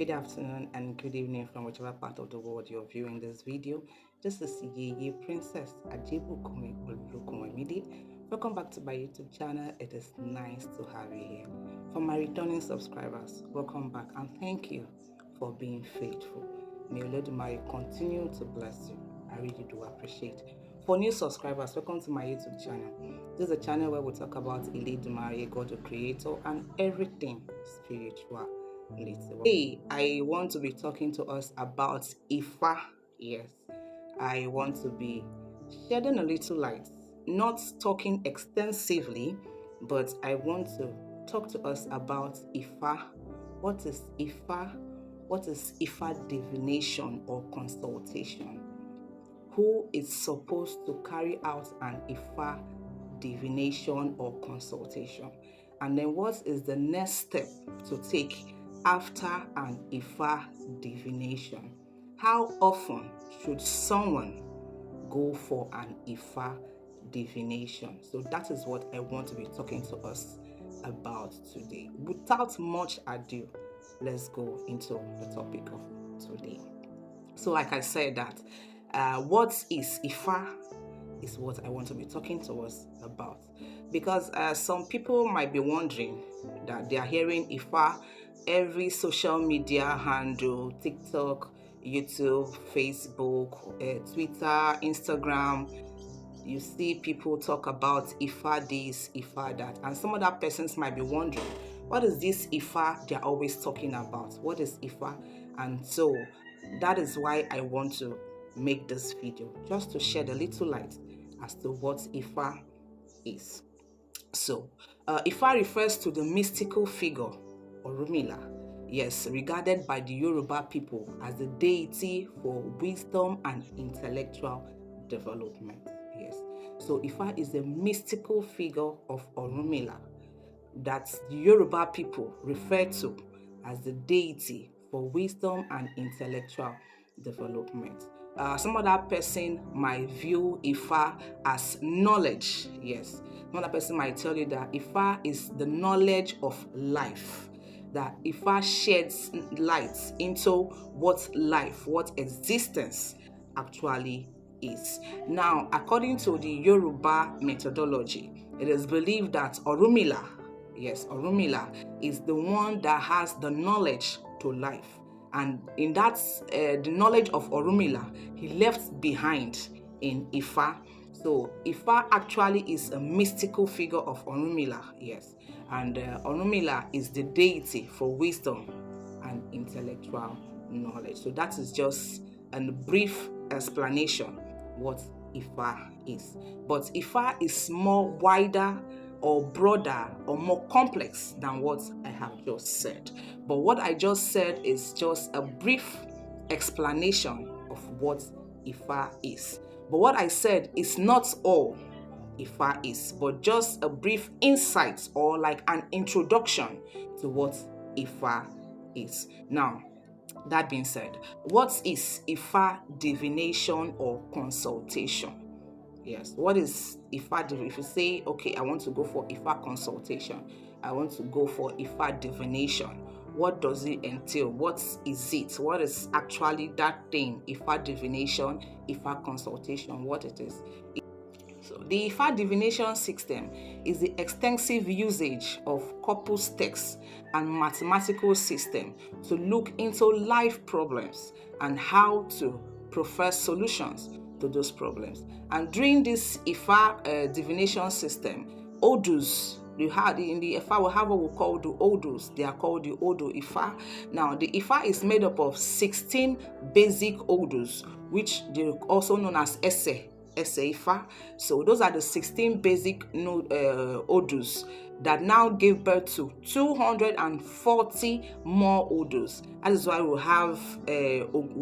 Good afternoon and good evening from whichever part of the world you're viewing this video. This is Yeye Princess Ajibu Kumi Olukumwemidi. Welcome back to my YouTube channel. It is nice to have you here. For my returning subscribers, welcome back and thank you for being faithful. May Olodumare continue to bless you. I really do appreciate. For new subscribers, welcome to my YouTube channel. This is a channel where we talk about Olodumare, God the Creator, and everything spiritual. Today, I want to be talking to us about Ifa. Yes, I want to be shedding a little light, not talking extensively, but I want to talk to us about Ifa. What is Ifa? What is Ifa divination or consultation? Who is supposed to carry out an Ifa divination or consultation? And then what is the next step to take after an Ifa divination? How often should someone go for an Ifa divination? So that is what I want to be talking to us about today. Without much ado, let's go into the topic of today. So like I said that what is Ifa is what I want to be talking to us about, because some people might be wondering that they are hearing Ifa every social media handle, TikTok, YouTube, Facebook, Twitter, Instagram. You see people talk about Ifa this, Ifa that, and some other persons might be wondering, what is this Ifa they're always talking about? What is Ifa? And so that is why I want to make this video, just to shed a little light as to what Ifa is. So, Ifa refers to the mystical figure, Orunmila, yes, regarded by the Yoruba people as the deity for wisdom and intellectual development. Yes, so Ifa is the mystical figure of Orunmila that the Yoruba people refer to as the deity for wisdom and intellectual development. Some other person might view Ifa as knowledge. Yes, another person might tell you that Ifa is the knowledge of life. That Ifa sheds light into what life, what existence actually is. Now, according to the Yoruba methodology, it is believed that Orunmila, yes, Orunmila is the one that has the knowledge to life. And in that, the knowledge of Orunmila, he left behind in Ifa. So Ifa actually is a mystical figure of Orunmila, yes. And Orunmila is the deity for wisdom and intellectual knowledge. So that is just a brief explanation what Ifa is. But Ifa is more wider or broader or more complex than what I have just said. But what I just said is just a brief explanation of what Ifa is. But what I said is not all Ifa is, but just a brief insight or like an introduction to what Ifa is. Now, that being said, what is Ifa divination or consultation? Yes, what is Ifa divination? If you say, okay, I want to go for Ifa consultation, I want to go for Ifa divination, what does it entail? What is it? What is actually that thing? Ifa divination, Ifa consultation, what it is? So the Ifa divination system is the extensive usage of corpus text and mathematical system to look into life problems and how to profess solutions to those problems. And during this Ifa divination system, Odus, you had in the Ifa, we have what we call the Odus. They are called the Odu Ifa. Now, the Ifa is made up of 16 basic Odus, which they are also known as Ese Ifa. So those are the 16 basic Odus that now give birth to 240 more Odus. That is why we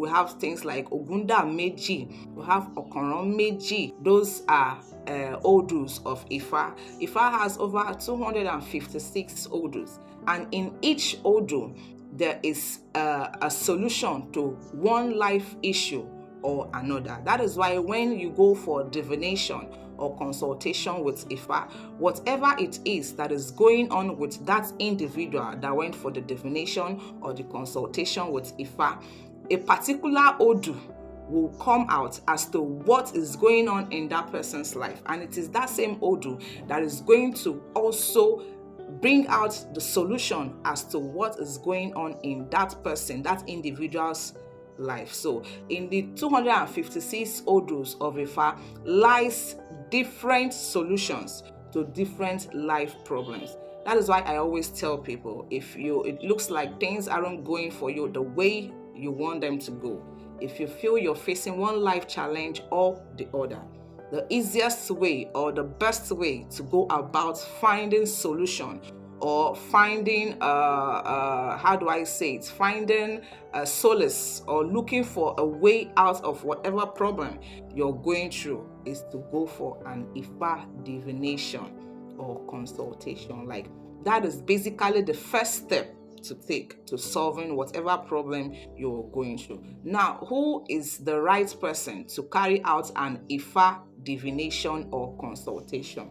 have things like Ogunda Meji, we have Okoron Meji. Those are Odus of Ifa. Ifa has over 256 Odus, and in each Odu there is a solution to one life issue or another. That is why when you go for divination or consultation with Ifa, whatever it is that is going on with that individual that went for the divination or the consultation with Ifa, a particular Odu will come out as to what is going on in that person's life. And it is that same Odu that is going to also bring out the solution as to what is going on in that person, that individual's life. So in the 256 Odus of Ifa lies different solutions to different life problems. That is why I always tell people, if it looks like things aren't going for you the way you want them to go, if you feel you're facing one life challenge or the other, the easiest way or the best way to go about finding solution or finding finding solace or looking for a way out of whatever problem you're going through is to go for an Ifa divination or consultation. Like, that is basically the first step to take to solving whatever problem you're going through. Now, who is the right person to carry out an Ifa divination or consultation?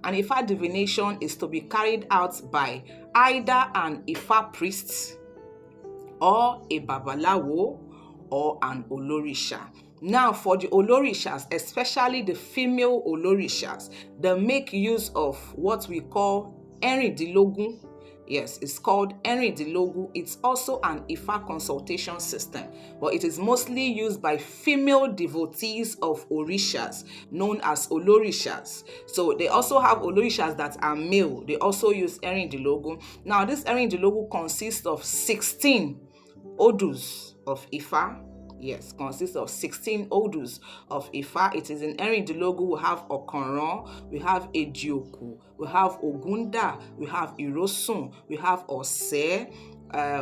An Ifa divination is to be carried out by either an Ifa priest or a Babalawo or an Olorisha. Now, for the Olorishas, especially the female Olorishas, they make use of what we call Erindilogun. Yes, it's called Erindilogun. It's also an Ifa consultation system, but it is mostly used by female devotees of Orishas, known as Olorishas. So they also have Olorishas that are male. They also use Erindilogun. Now, this Erindilogun consists of 16 Odus of Ifa. Yes, consists of 16 Odus of Ifa. It is in Erindilogun. We have Okanran, we have Ejioku, we have Ogunda, we have Irosun, we have Ose,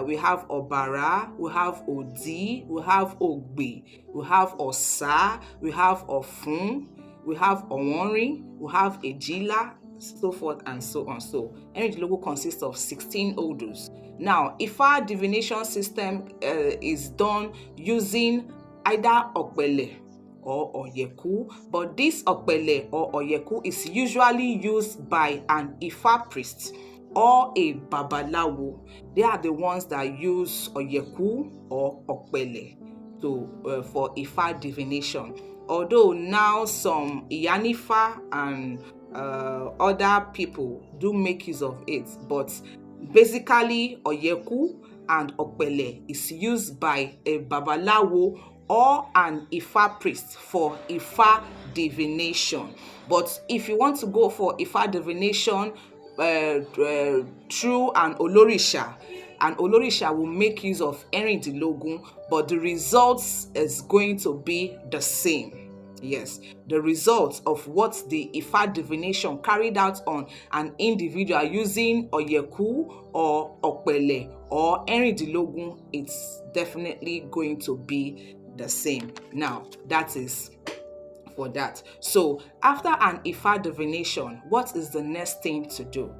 we have Obara, we have Odi, we have Ogbe, we have Osa, we have Ofun, we have Owonrin, we have Ejila, so forth and so on. So Erindilogun consists of 16 Odus. Now, Ifa divination system is done using either Okpele or Oyeku, but this Okpele or Oyeku is usually used by an Ifa priest or a Babalawo. They are the ones that use Oyeku or Okpele for Ifa divination. Although now some Iyanifa and other people do make use of it, but basically Oyeku and Okpele is used by a Babalawo or an Ifa priest for Ifa divination. But if you want to go for Ifa divination through an Olorisha will make use of Erindilogun, but the results is going to be the same. Yes, the results of what the Ifa divination carried out on an individual using Oyeku or Okpele or Erindilogun, it's definitely going to be the same. Now, that is for that. So, after an Ifa divination, what is the next thing to do?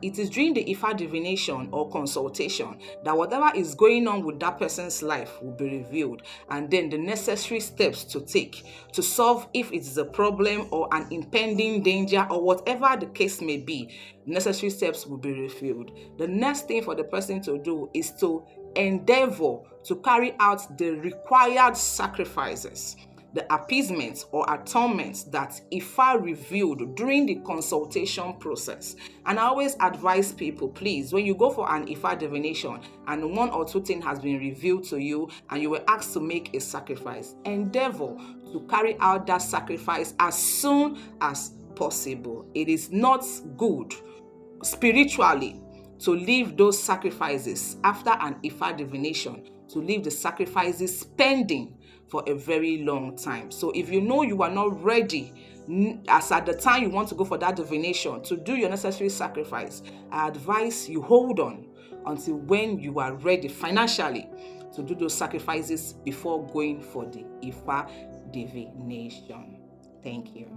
It is during the Ifa divination or consultation that whatever is going on with that person's life will be revealed, and then the necessary steps to take to solve if it is a problem or an impending danger or whatever the case may be, necessary steps will be revealed. The next thing for the person to do is to endeavor to carry out the required sacrifices, the appeasement or atonement that Ifa revealed during the consultation process. And I always advise people, please, when you go for an Ifa divination and one or two things has been revealed to you and you were asked to make a sacrifice, endeavor to carry out that sacrifice as soon as possible. It is not good spiritually to leave those sacrifices after an Ifa divination, to leave the sacrifices pending for a very long time. So if you know you are not ready, as at the time you want to go for that divination, to do your necessary sacrifice, I advise you hold on until when you are ready financially to do those sacrifices before going for the Ifa divination. Thank you.